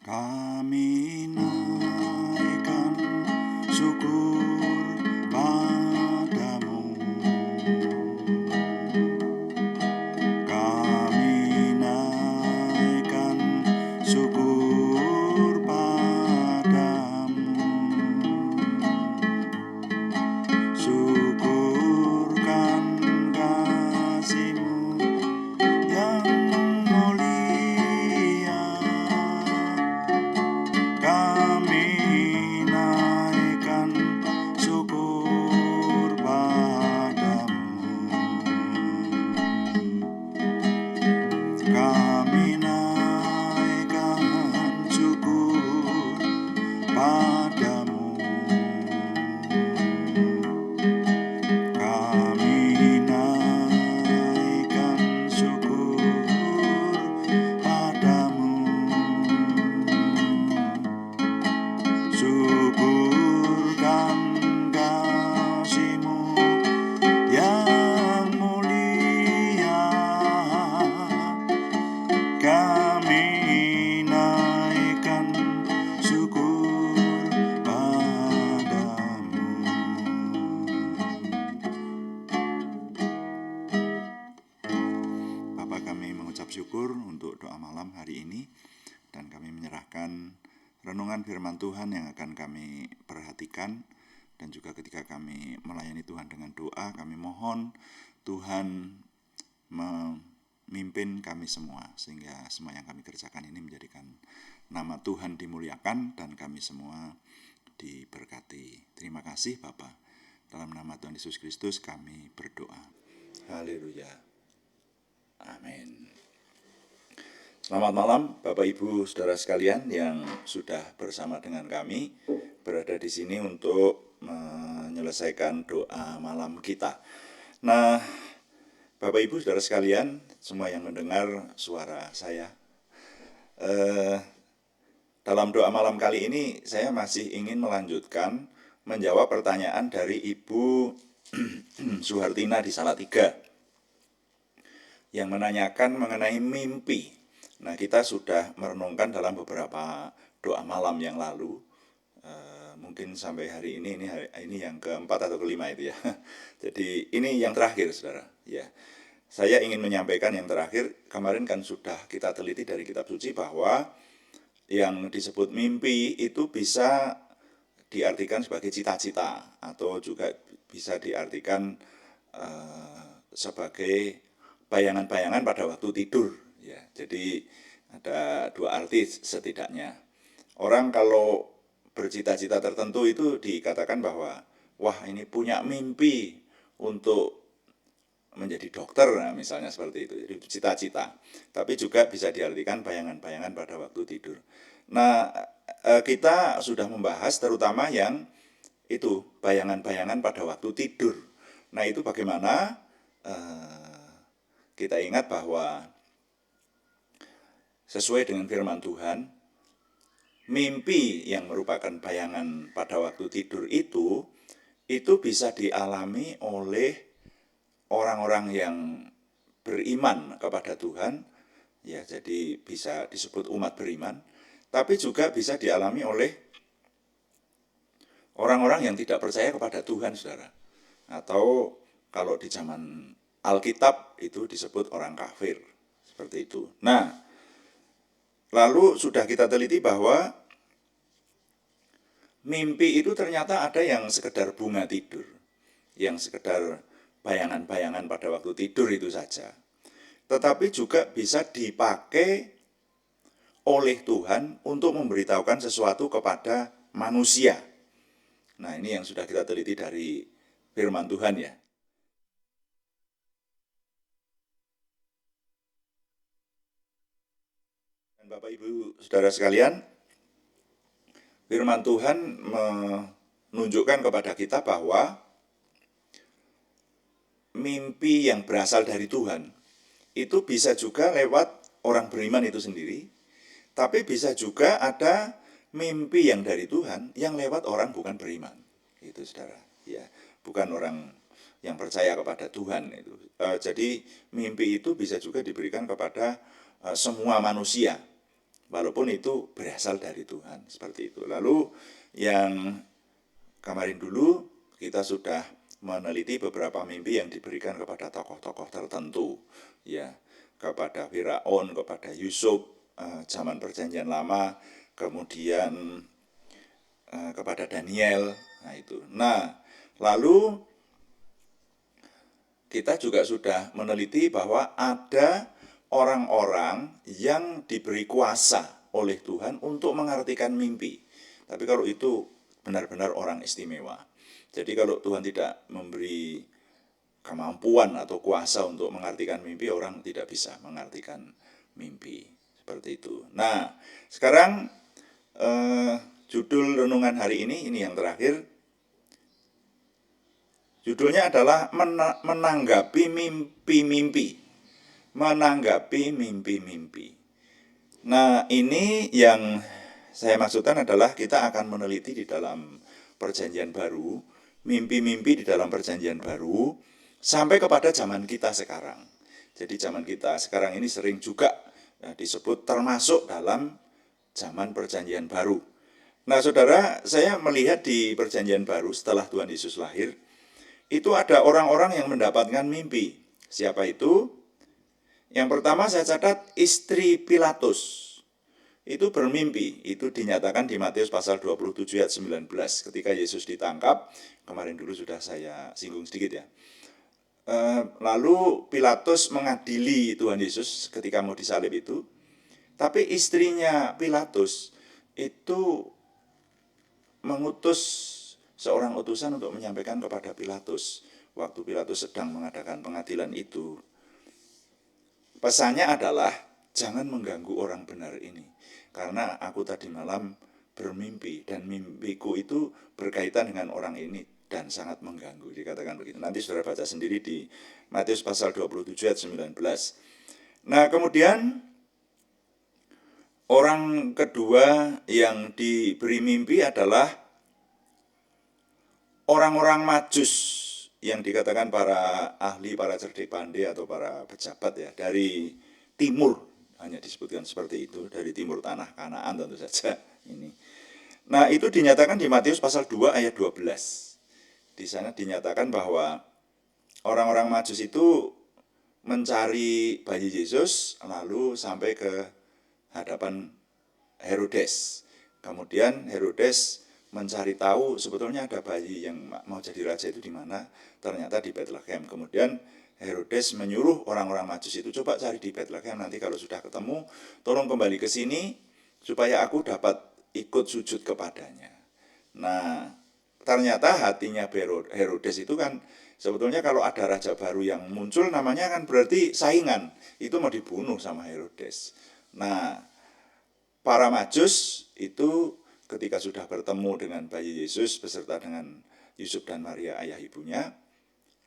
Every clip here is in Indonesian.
Kami naikkan syukur padamu. Kami naikkan syukur padamu. Syukurkan kasih-Mu yang mulia. Kami naikkan syukur padamu. Kami naikkan syukur padamu. Kami naikkan syukur padamu. Syukurkan kasih-Mu yang mulia. Kami naikkan syukur padamu. Bapa, kami mengucap syukur untuk doa malam hari ini, dan kami menyerahkan renungan firman Tuhan yang akan kami perhatikan. Dan juga ketika kami melayani Tuhan dengan doa, kami mohon Tuhan memimpin kami semua, sehingga semua yang kami kerjakan ini menjadikan nama Tuhan dimuliakan dan kami semua diberkati. Terima kasih Bapa. Dalam nama Tuhan Yesus Kristus kami berdoa. Haleluya. Amin. Selamat malam Bapak Ibu Saudara sekalian yang sudah bersama dengan kami berada di sini untuk menyelesaikan doa malam kita. Nah, Bapak Ibu Saudara sekalian, semua yang mendengar suara saya, dalam doa malam kali ini saya masih ingin melanjutkan menjawab pertanyaan dari Ibu Suhartina di Salatiga yang menanyakan mengenai mimpi. Nah, kita sudah merenungkan dalam beberapa doa malam yang lalu, mungkin sampai hari ini yang keempat atau kelima itu ya. Jadi ini yang terakhir, saudara. Ya, saya ingin menyampaikan yang terakhir. Kemarin kan sudah kita teliti dari kitab suci bahwa yang disebut mimpi itu bisa diartikan sebagai cita-cita atau juga bisa diartikan sebagai bayangan-bayangan pada waktu tidur. Ya, jadi ada dua arti setidaknya. Orang kalau bercita-cita tertentu itu dikatakan bahwa wah, ini punya mimpi untuk menjadi dokter, nah, misalnya seperti itu. Jadi cita-cita. Tapi juga bisa diartikan bayangan-bayangan pada waktu tidur. Nah, kita sudah membahas terutama yang itu bayangan-bayangan pada waktu tidur. Nah, itu bagaimana kita ingat bahwa sesuai dengan firman Tuhan, mimpi yang merupakan bayangan pada waktu tidur itu bisa dialami oleh orang-orang yang beriman kepada Tuhan, ya, jadi bisa disebut umat beriman, tapi juga bisa dialami oleh orang-orang yang tidak percaya kepada Tuhan, saudara. Atau kalau di zaman Alkitab itu disebut orang kafir, seperti itu. Nah, lalu sudah kita teliti bahwa mimpi itu ternyata ada yang sekedar bunga tidur, yang sekedar bayangan-bayangan pada waktu tidur itu saja. Tetapi juga bisa dipakai oleh Tuhan untuk memberitahukan sesuatu kepada manusia. Nah, ini yang sudah kita teliti dari firman Tuhan ya. Bapak Ibu Saudara sekalian, firman Tuhan menunjukkan kepada kita bahwa mimpi yang berasal dari Tuhan itu bisa juga lewat orang beriman itu sendiri, tapi bisa juga ada mimpi yang dari Tuhan yang lewat orang bukan beriman. Itu saudara, ya, bukan orang yang percaya kepada Tuhan itu. Jadi mimpi itu bisa juga diberikan kepada semua manusia. walaupun itu berasal dari Tuhan, seperti itu. Lalu yang kemarin dulu kita sudah meneliti beberapa mimpi yang diberikan kepada tokoh-tokoh tertentu, ya, kepada Firaun, kepada Yusuf, zaman Perjanjian Lama, kemudian kepada Daniel. Nah itu. Nah, lalu kita juga sudah meneliti bahwa ada orang-orang yang diberi kuasa oleh Tuhan untuk mengartikan mimpi. Tapi kalau itu benar-benar orang istimewa. Jadi kalau Tuhan tidak memberi kemampuan atau kuasa untuk mengartikan mimpi, orang tidak bisa mengartikan mimpi. Seperti itu. Nah, sekarang judul renungan hari ini yang terakhir. Judulnya adalah menanggapi mimpi-mimpi. Menanggapi mimpi-mimpi. Nah, ini yang saya maksudkan adalah kita akan meneliti di dalam Perjanjian Baru, mimpi-mimpi di dalam Perjanjian Baru, sampai kepada zaman kita sekarang. Jadi zaman kita sekarang ini sering juga disebut termasuk dalam zaman Perjanjian Baru. Nah, saudara, saya melihat di Perjanjian Baru setelah Tuhan Yesus lahir, itu ada orang-orang yang mendapatkan mimpi. Siapa itu? Yang pertama saya catat istri Pilatus. Itu bermimpi, itu dinyatakan di Matius pasal 27 ayat 19. Ketika Yesus ditangkap, kemarin dulu sudah saya singgung sedikit ya. Lalu Pilatus mengadili Tuhan Yesus ketika mau disalib itu. Tapi istrinya Pilatus itu mengutus seorang utusan untuk menyampaikan kepada Pilatus. Waktu Pilatus sedang mengadakan pengadilan itu. Pesannya adalah, jangan mengganggu orang benar ini. Karena aku tadi malam bermimpi, dan mimpiku itu berkaitan dengan orang ini, dan sangat mengganggu. Dikatakan begitu. Nanti saudara baca sendiri di Matius pasal 27 ayat 19. Nah, kemudian orang kedua yang diberi mimpi adalah orang-orang Majus, yang dikatakan para ahli, para cerdik pandai atau para pejabat ya, dari timur, hanya disebutkan seperti itu, dari timur tanah Kanaan tentu saja ini. Nah, itu dinyatakan di Matius pasal 2 ayat 12. Di sana dinyatakan bahwa orang-orang Majus itu mencari bayi Yesus lalu sampai ke hadapan Herodes. Kemudian Herodes mencari tahu sebetulnya ada bayi yang mau jadi raja itu di mana. Ternyata di Bethlehem. Kemudian Herodes menyuruh orang-orang Majus itu, coba cari di Bethlehem, nanti kalau sudah ketemu tolong kembali ke sini supaya aku dapat ikut sujud kepadanya. Nah, ternyata hatinya Herodes itu kan sebetulnya kalau ada raja baru yang muncul namanya kan berarti saingan, itu mau dibunuh sama Herodes. Nah, para Majus itu ketika sudah bertemu dengan bayi Yesus beserta dengan Yusuf dan Maria ayah ibunya,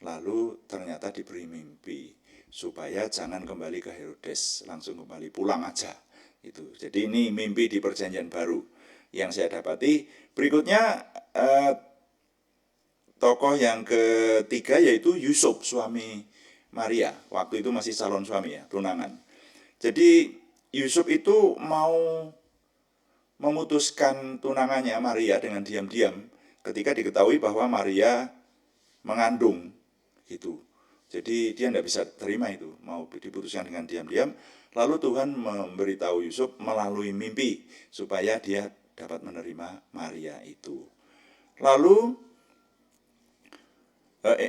lalu ternyata diberi mimpi supaya jangan kembali ke Herodes, langsung kembali pulang aja. Itu. Jadi ini mimpi di Perjanjian Baru yang saya dapati. Berikutnya tokoh yang ketiga yaitu Yusuf, suami Maria. Waktu itu masih calon suami ya, tunangan. Jadi Yusuf itu mau memutuskan tunangannya Maria dengan diam-diam ketika diketahui bahwa Maria mengandung gitu. Jadi dia tidak bisa terima itu, mau diputuskan dengan diam-diam. Lalu Tuhan memberitahu Yusuf melalui mimpi supaya dia dapat menerima Maria itu. Lalu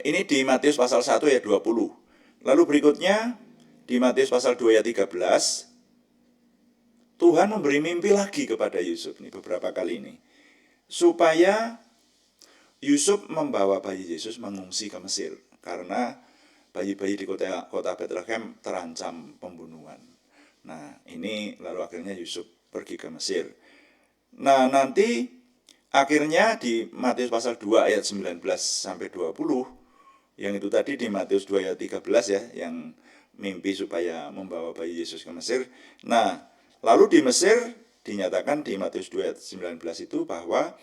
ini di Matius pasal 1 ayat 20. Lalu berikutnya di Matius pasal 2 ayat 13, Tuhan memberi mimpi lagi kepada Yusuf nih beberapa kali ini. Supaya Yusuf membawa bayi Yesus mengungsi ke Mesir karena bayi-bayi di kota Bethlehem terancam pembunuhan. Nah, ini lalu akhirnya Yusuf pergi ke Mesir. Nah, nanti akhirnya di Matius pasal 2 ayat 19 sampai 20, yang itu tadi di Matius 2 ayat 13 ya, yang mimpi supaya membawa bayi Yesus ke Mesir. Nah, lalu di Mesir dinyatakan di Matius 2 ayat 19 itu bahwa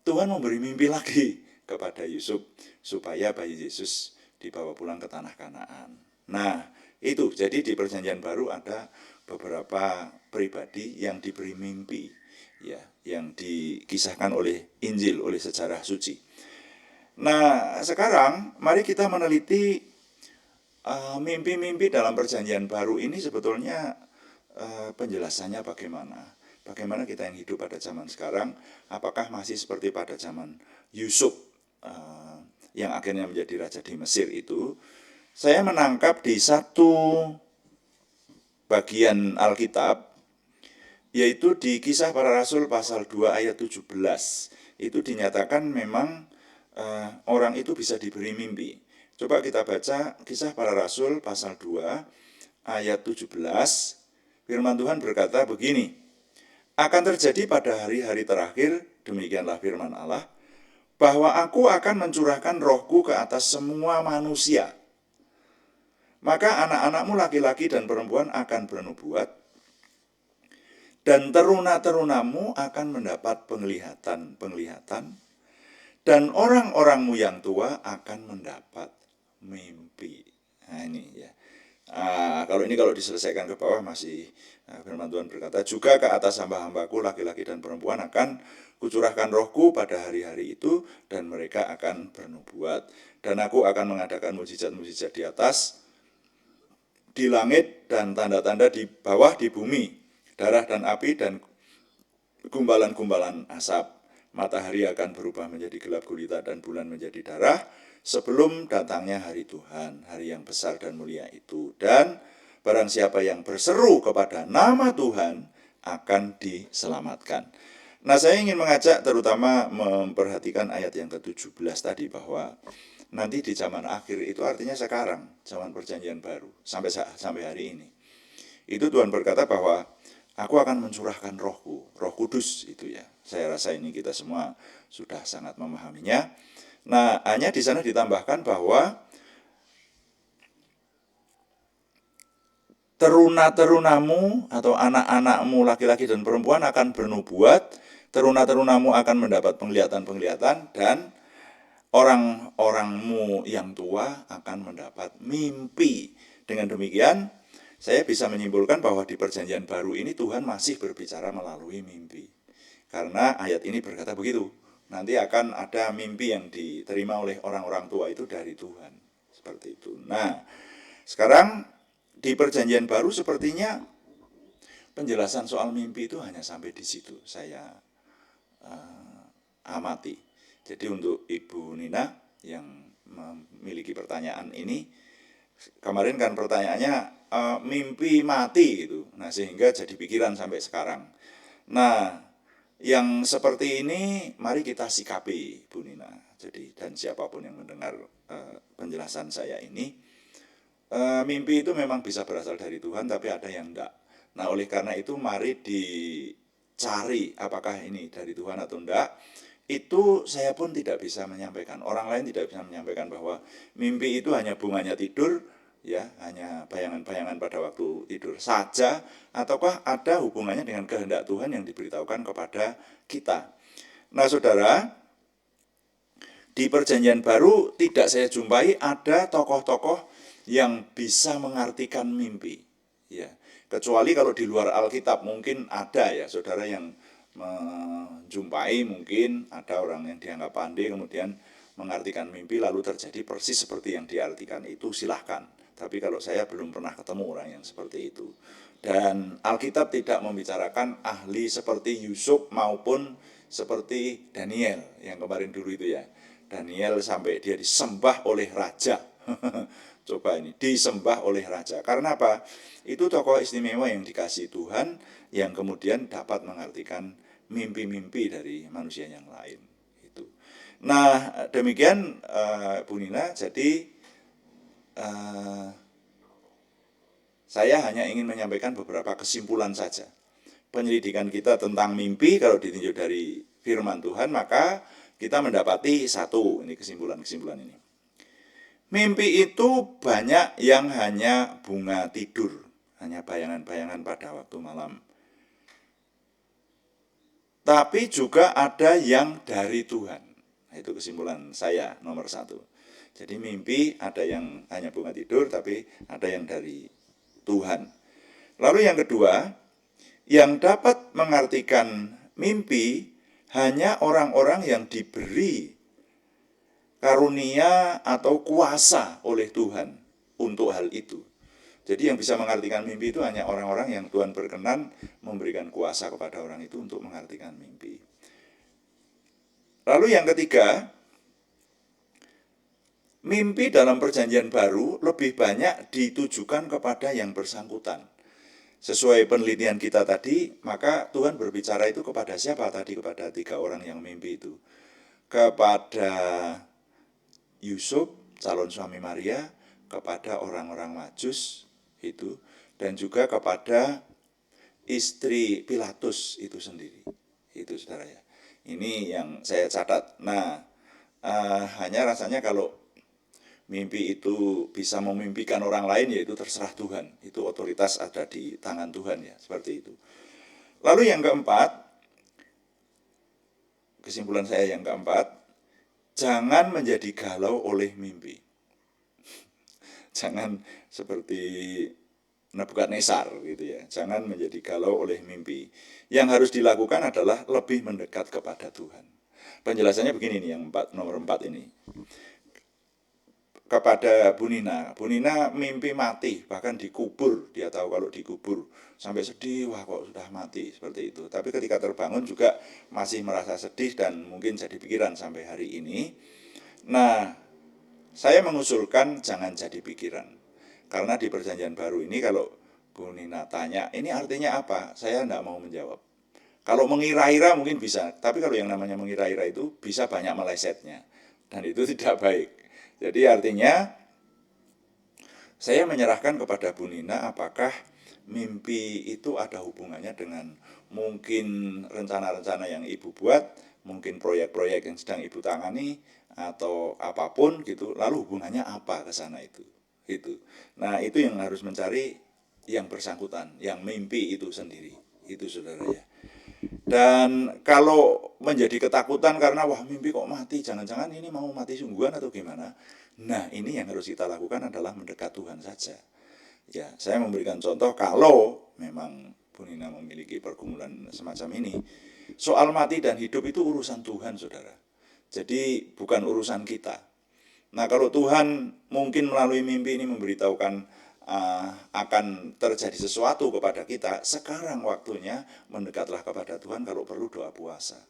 Tuhan memberi mimpi lagi kepada Yusuf supaya bayi Yesus dibawa pulang ke tanah Kanaan. Nah, Itu, jadi di Perjanjian Baru ada beberapa pribadi yang diberi mimpi, ya, yang dikisahkan oleh Injil, oleh sejarah suci. Nah, sekarang mari kita meneliti mimpi-mimpi dalam Perjanjian Baru ini sebetulnya penjelasannya bagaimana. Bagaimana kita yang hidup pada zaman sekarang, apakah masih seperti pada zaman Yusuf yang akhirnya menjadi raja di Mesir itu. Saya menangkap di satu bagian Alkitab, yaitu di Kisah Para Rasul pasal 2 ayat 17. Itu dinyatakan memang orang itu bisa diberi mimpi. Coba kita baca Kisah Para Rasul pasal 2 ayat 17. Firman Tuhan berkata begini, akan terjadi pada hari-hari terakhir, demikianlah firman Allah, bahwa aku akan mencurahkan rohku ke atas semua manusia. Maka anak-anakmu laki-laki dan perempuan akan bernubuat, dan teruna-terunamu akan mendapat penglihatan, dan orang-orangmu yang tua akan mendapat mimpi. Nah ini ya. Kalau diselesaikan ke bawah masih firman Tuhan berkata, juga ke atas hamba-hambaku laki-laki dan perempuan akan kucurahkan rohku pada hari-hari itu, dan mereka akan bernubuat. Dan aku akan mengadakan mujizat-mujizat di atas, di langit, dan tanda-tanda di bawah di bumi, darah dan api dan gumbalan-gumbalan asap. Matahari akan berubah menjadi gelap gulita dan bulan menjadi darah sebelum datangnya hari Tuhan, hari yang besar dan mulia itu. Dan barang siapa yang berseru kepada nama Tuhan akan diselamatkan. Nah, saya ingin mengajak terutama memperhatikan ayat yang ke-17 tadi, bahwa nanti di zaman akhir itu artinya sekarang, zaman Perjanjian Baru, sampai hari ini. Itu Tuhan berkata bahwa aku akan mencurahkan rohku, Roh Kudus itu ya. Saya rasa ini kita semua sudah sangat memahaminya. Nah, hanya di sana ditambahkan bahwa teruna-terunamu atau anak-anakmu laki-laki dan perempuan akan bernubuat, teruna-terunamu akan mendapat penglihatan-penglihatan, dan orang-orangmu yang tua akan mendapat mimpi. Dengan demikian, saya bisa menyimpulkan bahwa di Perjanjian Baru ini Tuhan masih berbicara melalui mimpi. Karena ayat ini berkata begitu, nanti akan ada mimpi yang diterima oleh orang-orang tua itu dari Tuhan. Seperti itu. Nah, sekarang di Perjanjian Baru sepertinya penjelasan soal mimpi itu hanya sampai di situ saya amati. Jadi untuk Ibu Nina yang memiliki pertanyaan ini, kemarin kan pertanyaannya mimpi mati gitu. Nah, sehingga jadi pikiran sampai sekarang. Nah, yang seperti ini mari kita sikapi, Bu Nina. Jadi dan siapapun yang mendengar penjelasan saya ini, mimpi itu memang bisa berasal dari Tuhan, tapi ada yang enggak. Nah, oleh karena itu mari dicari apakah ini dari Tuhan atau enggak. Itu saya pun tidak bisa menyampaikan. Orang lain tidak bisa menyampaikan bahwa mimpi itu hanya bunganya tidur, ya, hanya bayangan-bayangan pada waktu tidur saja, ataukah ada hubungannya dengan kehendak Tuhan yang diberitahukan kepada kita. Nah, saudara, di Perjanjian Baru tidak saya jumpai ada tokoh-tokoh yang bisa mengartikan mimpi, ya. Kecuali kalau di luar Alkitab mungkin ada ya, saudara yang menjumpai, mungkin ada orang yang dianggap pandai kemudian mengartikan mimpi lalu terjadi persis seperti yang diartikan itu, silahkan. Tapi kalau saya belum pernah ketemu orang yang seperti itu. Dan Alkitab tidak membicarakan ahli seperti Yusuf maupun seperti Daniel yang kemarin dulu itu ya. Daniel sampai dia disembah oleh raja. Coba ini, disembah oleh raja. Karena apa? Itu tokoh istimewa yang dikasih Tuhan, yang kemudian dapat mengartikan mimpi-mimpi dari manusia yang lain. Itu. Nah, demikian Bu Nina. Jadi saya hanya ingin menyampaikan beberapa kesimpulan saja. Penyelidikan kita tentang mimpi kalau ditinjau dari firman Tuhan, maka kita mendapati satu, ini kesimpulan-kesimpulan ini. Mimpi itu banyak yang hanya bunga tidur, hanya bayangan-bayangan pada waktu malam. Tapi juga ada yang dari Tuhan. Itu kesimpulan saya nomor satu. Jadi mimpi ada yang hanya bunga tidur, tapi ada yang dari Tuhan. Lalu yang kedua, yang dapat mengartikan mimpi hanya orang-orang yang diberi karunia atau kuasa oleh Tuhan untuk hal itu. Jadi yang bisa mengartikan mimpi itu hanya orang-orang yang Tuhan berkenan memberikan kuasa kepada orang itu untuk mengartikan mimpi. Lalu yang ketiga, mimpi dalam perjanjian baru lebih banyak ditujukan kepada yang bersangkutan. Sesuai penelitian kita tadi, maka Tuhan berbicara itu kepada siapa tadi? Kepada 3 orang yang mimpi itu. Kepada Yusuf, calon suami Maria, kepada orang-orang Majus itu, dan juga kepada istri Pilatus itu sendiri. Itu saudara ya. Ini yang saya catat. Nah, hanya rasanya kalau mimpi itu bisa memimpikan orang lain, yaitu terserah Tuhan. Itu otoritas ada di tangan Tuhan ya, seperti itu. Lalu yang keempat, kesimpulan saya yang keempat, jangan menjadi galau oleh mimpi. Jangan seperti Nebukadnezar gitu ya. Jangan menjadi galau oleh mimpi. Yang harus dilakukan adalah lebih mendekat kepada Tuhan. Penjelasannya begini nih, yang nomor 4 ini. Kepada Bu Nina mimpi mati, bahkan dikubur. Dia tahu kalau dikubur, sampai sedih, wah kok sudah mati, seperti itu. Tapi ketika terbangun juga masih merasa sedih dan mungkin jadi pikiran sampai hari ini. Nah, saya mengusulkan jangan jadi pikiran. Karena di perjanjian baru ini kalau Bu Nina tanya, ini artinya apa? Saya tidak mau menjawab. Kalau mengira-ira mungkin bisa, tapi kalau yang namanya mengira-ira itu bisa banyak melesetnya. Dan itu tidak baik. Jadi artinya saya menyerahkan kepada Bu Nina apakah mimpi itu ada hubungannya dengan mungkin rencana-rencana yang Ibu buat, mungkin proyek-proyek yang sedang Ibu tangani, atau apapun gitu, lalu hubungannya apa ke sana itu. Nah, itu yang harus mencari yang bersangkutan, yang mimpi itu sendiri. Itu saudara ya. Dan kalau menjadi ketakutan karena wah mimpi kok mati, jangan-jangan ini mau mati sungguhan atau gimana. Nah, ini yang harus kita lakukan adalah mendekat Tuhan saja. Ya, saya memberikan contoh kalau memang Bu Nina memiliki pergumulan semacam ini. Soal mati dan hidup itu urusan Tuhan, saudara. Jadi bukan urusan kita. Nah, kalau Tuhan mungkin melalui mimpi ini memberitahukan akan terjadi sesuatu kepada kita, sekarang waktunya mendekatlah kepada Tuhan, kalau perlu doa puasa.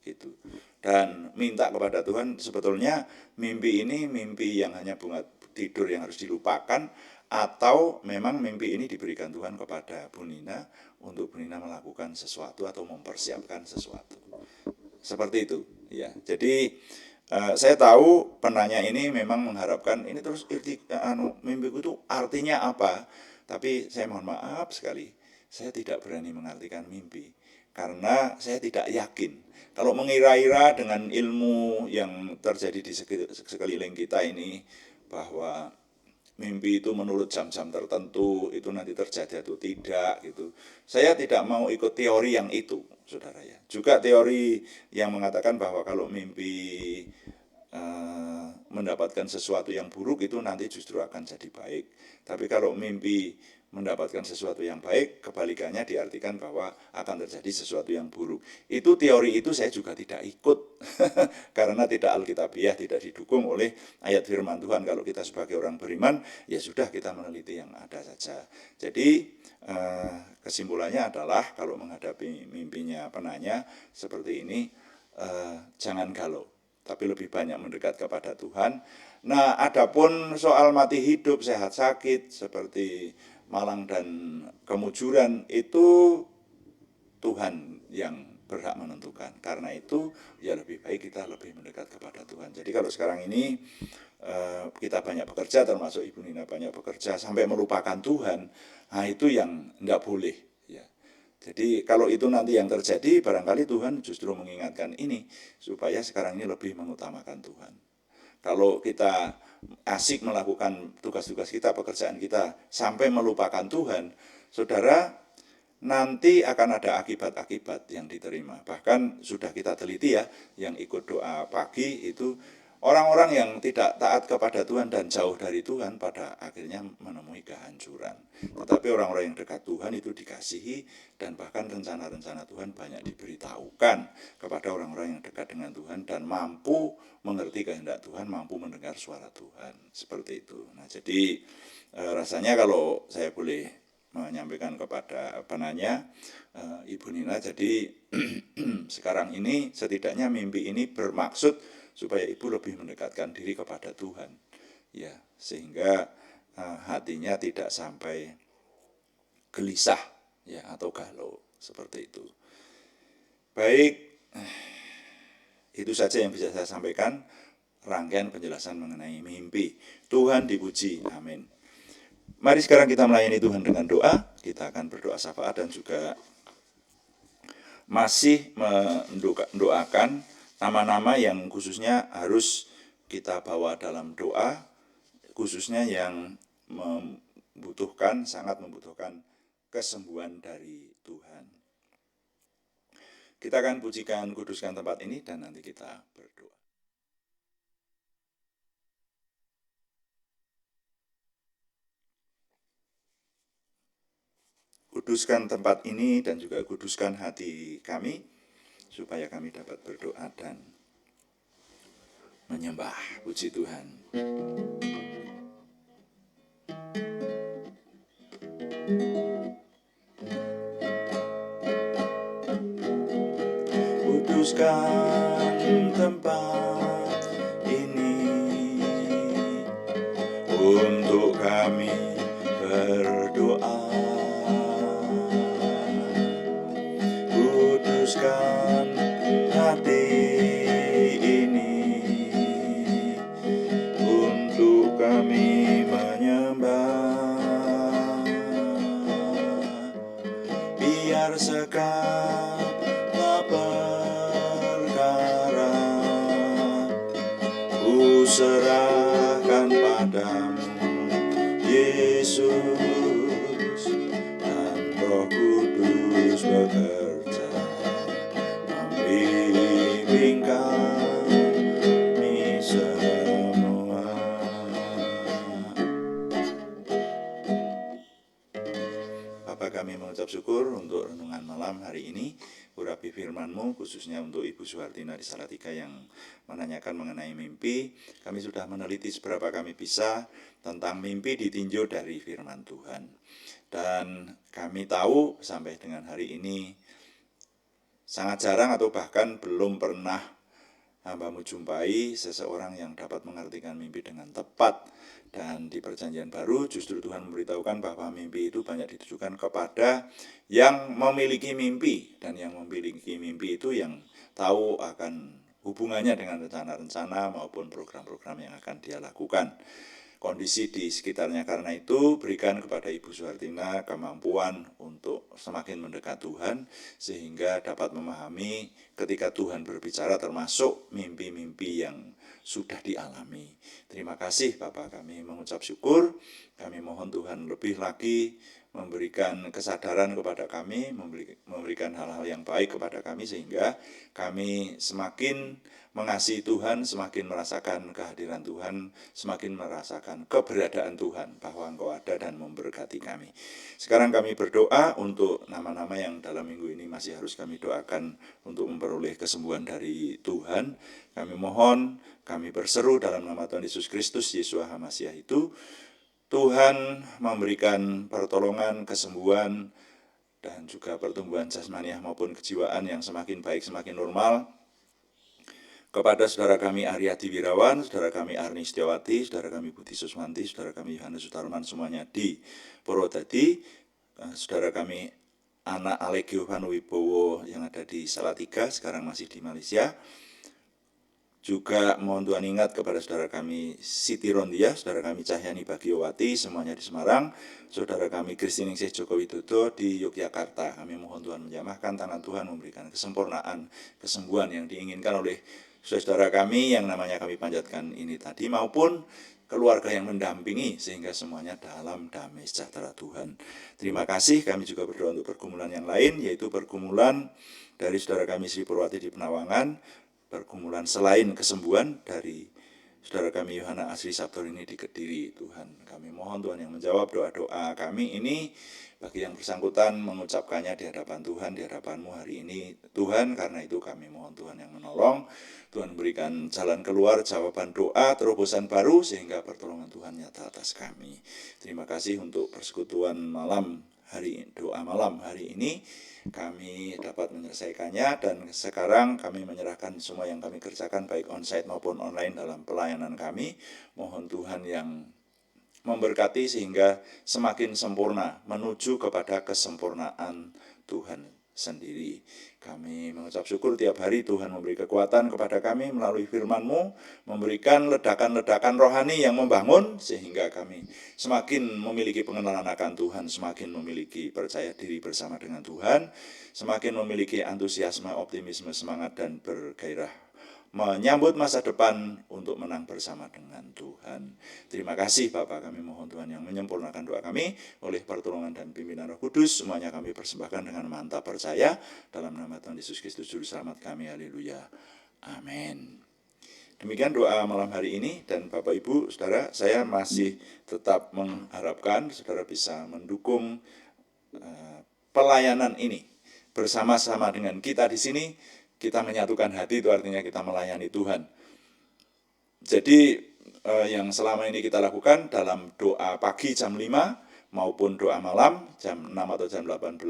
Gitu. Dan minta kepada Tuhan, sebetulnya mimpi ini mimpi yang hanya bunga tidur yang harus dilupakan, atau memang mimpi ini diberikan Tuhan kepada Bu Nina untuk Bu Nina melakukan sesuatu atau mempersiapkan sesuatu. Seperti itu ya. Jadi saya tahu penanya ini memang mengharapkan ini terus mimpiku itu artinya apa. Tapi saya mohon maaf sekali, saya tidak berani mengartikan mimpi karena saya tidak yakin. Kalau mengira-ira dengan ilmu yang terjadi di sekeliling kita ini, bahwa mimpi itu menurut jam-jam tertentu itu nanti terjadi atau tidak gitu. Saya tidak mau ikut teori yang itu, saudara ya. Juga teori yang mengatakan bahwa kalau mimpi mendapatkan sesuatu yang buruk itu nanti justru akan jadi baik. Tapi kalau mimpi mendapatkan sesuatu yang baik, kebalikannya diartikan bahwa akan terjadi sesuatu yang buruk. Itu teori itu saya juga tidak ikut karena tidak alkitabiah, tidak didukung oleh ayat firman Tuhan. Kalau kita sebagai orang beriman, ya sudah kita meneliti yang ada saja. Jadi kesimpulannya adalah kalau menghadapi mimpinya penanya seperti ini, jangan galau, tapi lebih banyak mendekat kepada Tuhan. Nah, adapun soal mati hidup, sehat sakit, seperti malang dan kemujuran, itu Tuhan yang berhak menentukan. Karena itu ya lebih baik kita lebih mendekat kepada Tuhan. Jadi kalau sekarang ini kita banyak bekerja, termasuk Ibu Nina banyak bekerja sampai melupakan Tuhan, nah itu yang tidak boleh ya. Jadi kalau itu nanti yang terjadi, barangkali Tuhan justru mengingatkan ini supaya sekarang ini lebih mengutamakan Tuhan. Kalau kita asik melakukan tugas-tugas kita, pekerjaan kita, sampai melupakan Tuhan, saudara, nanti akan ada akibat-akibat yang diterima. Bahkan sudah kita teliti ya, yang ikut doa pagi itu Orang-orang yang tidak taat kepada Tuhan dan jauh dari Tuhan pada akhirnya menemui kehancuran. Tetapi orang-orang yang dekat Tuhan itu dikasihi, dan bahkan rencana-rencana Tuhan banyak diberitahukan kepada orang-orang yang dekat dengan Tuhan dan mampu mengerti kehendak Tuhan, mampu mendengar suara Tuhan. Seperti itu. Nah, jadi rasanya kalau saya boleh menyampaikan kepada penanya, Ibu Nina, jadi sekarang ini setidaknya mimpi ini bermaksud supaya ibu lebih mendekatkan diri kepada Tuhan, ya, sehingga hatinya tidak sampai gelisah, ya, atau galau seperti itu. Baik, itu saja yang bisa saya sampaikan, rangkaian penjelasan mengenai mimpi. Tuhan dipuji, amin. Mari sekarang kita melayani Tuhan dengan doa. Kita akan berdoa syafaat dan juga masih mendoakan nama-nama yang khususnya harus kita bawa dalam doa, khususnya yang sangat membutuhkan kesembuhan dari Tuhan. Kita akan pujikan, kuduskan tempat ini, dan nanti kita berdoa. Kuduskan tempat ini dan juga kuduskan hati kami, supaya kami dapat berdoa dan menyembah. Puji Tuhan. Kuduskan tempat ini untuk kami berdoa. Kuduskan hati ini untuk kami menyembah. Biar segala perkara ku serahkan padamu, Yesus, dan Roh Kudus bekerja membimbing kami semua. Bapa, kami mengucap syukur untuk renungan malam hari ini. Urapi firman-Mu khususnya untuk Ibu Suhartina di Salatiga yang menanyakan mengenai mimpi. Kami sudah meneliti seberapa kami bisa tentang mimpi ditinjau dari firman Tuhan. Dan kami tahu sampai dengan hari ini sangat jarang atau bahkan belum pernah hamba-Mu jumpai seseorang yang dapat mengartikan mimpi dengan tepat. Dan di Perjanjian Baru justru Tuhan memberitahukan bahwa mimpi itu banyak ditujukan kepada yang memiliki mimpi. Dan yang memiliki mimpi itu yang tahu akan hubungannya dengan rencana-rencana maupun program-program yang akan dia lakukan. Kondisi di sekitarnya, karena itu berikan kepada Ibu Suhartina kemampuan untuk semakin mendekat Tuhan, sehingga dapat memahami ketika Tuhan berbicara, termasuk mimpi-mimpi yang sudah dialami. Terima kasih Bapak, kami mengucap syukur. Kami mohon Tuhan lebih lagi memberikan kesadaran kepada kami, memberikan hal-hal yang baik kepada kami, sehingga kami semakin mengasihi Tuhan, semakin merasakan kehadiran Tuhan, semakin merasakan keberadaan Tuhan, bahwa Engkau ada dan memberkati kami. Sekarang kami berdoa untuk nama-nama yang dalam minggu ini masih harus kami doakan untuk memperoleh kesembuhan dari Tuhan. Kami mohon, kami berseru dalam nama Tuhan Yesus Kristus, Yeshua HaMasyiah itu, Tuhan memberikan pertolongan, kesembuhan, dan juga pertumbuhan jasmaniah maupun kejiwaan yang semakin baik, semakin normal kepada saudara kami Aryadi Wirawan, saudara kami Arni Setiawati, saudara kami Budi Suswanti, saudara kami Yohanes Sutarman, semuanya di Purwodadi, saudara kami anak Alegio Vanuwibowo yang ada di Salatiga, sekarang masih di Malaysia. Juga mohon Tuhan ingat kepada saudara kami Siti Rondia, saudara kami Cahyani Bagiowati, semuanya di Semarang, saudara kami Kristiningsih Joko Widodo di Yogyakarta. Kami mohon Tuhan menjamahkan tangan Tuhan, memberikan kesempurnaan, kesembuhan yang diinginkan oleh saudara kami yang namanya kami panjatkan ini tadi, maupun keluarga yang mendampingi, sehingga semuanya dalam damai sejahtera Tuhan. Terima kasih. Kami juga berdoa untuk pergumulan yang lain, yaitu pergumulan dari saudara kami Sri Purwati di Penawangan, pergumulan selain kesembuhan dari saudara kami Yohana Asri Sabtor ini di Kediri. Tuhan, kami mohon Tuhan yang menjawab doa-doa kami ini, bagi yang bersangkutan mengucapkannya di hadapan Tuhan, di hadapan-Mu hari ini. Tuhan, karena itu kami mohon Tuhan yang menolong, Tuhan berikan jalan keluar, jawaban doa, terobosan baru, sehingga pertolongan Tuhan nyata atas kami. Terima kasih untuk persekutuan doa malam hari ini. Kami dapat menyelesaikannya, dan sekarang kami menyerahkan semua yang kami kerjakan baik onsite maupun online dalam pelayanan kami. Mohon Tuhan yang memberkati sehingga semakin sempurna menuju kepada kesempurnaan Tuhan sendiri. Kami mengucap syukur tiap hari Tuhan memberi kekuatan kepada kami melalui firman-Mu, memberikan ledakan-ledakan rohani yang membangun, sehingga kami semakin memiliki pengenalan akan Tuhan, semakin memiliki percaya diri bersama dengan Tuhan, semakin memiliki antusiasme, optimisme, semangat, dan bergairah menyambut masa depan untuk menang bersama dengan Tuhan. Terima kasih Bapa, kami mohon Tuhan yang menyempurnakan doa kami oleh pertolongan dan pimpinan Roh Kudus. Semuanya kami persembahkan dengan mantap percaya dalam nama Tuhan Yesus Kristus Juru Selamat kami. Haleluya. Amin. Demikian doa malam hari ini, dan Bapak Ibu Saudara, saya masih tetap mengharapkan saudara bisa mendukung pelayanan ini bersama-sama dengan kita di sini. Kita menyatukan hati, itu artinya kita melayani Tuhan. Jadi yang selama ini kita lakukan dalam doa pagi jam 5 maupun doa malam jam 6 atau jam 18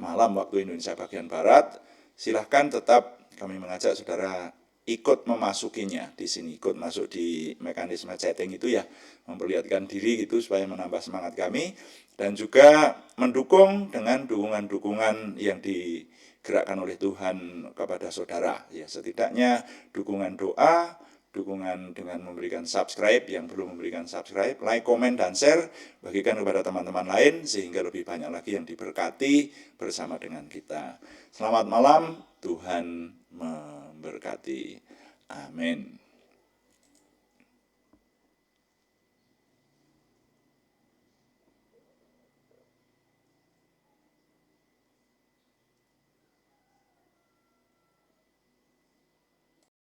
malam waktu Indonesia bagian Barat, silahkan tetap kami mengajak saudara ikut memasukinya di sini, ikut masuk di mekanisme chatting itu ya, memperlihatkan diri gitu supaya menambah semangat kami, dan juga mendukung dengan dukungan-dukungan yang digerakkan oleh Tuhan kepada saudara. Ya, setidaknya dukungan doa, dukungan dengan memberikan subscribe, yang belum memberikan subscribe, like, komen, dan share, bagikan kepada teman-teman lain, sehingga lebih banyak lagi yang diberkati bersama dengan kita. Selamat malam, Tuhan memberkati. Amin.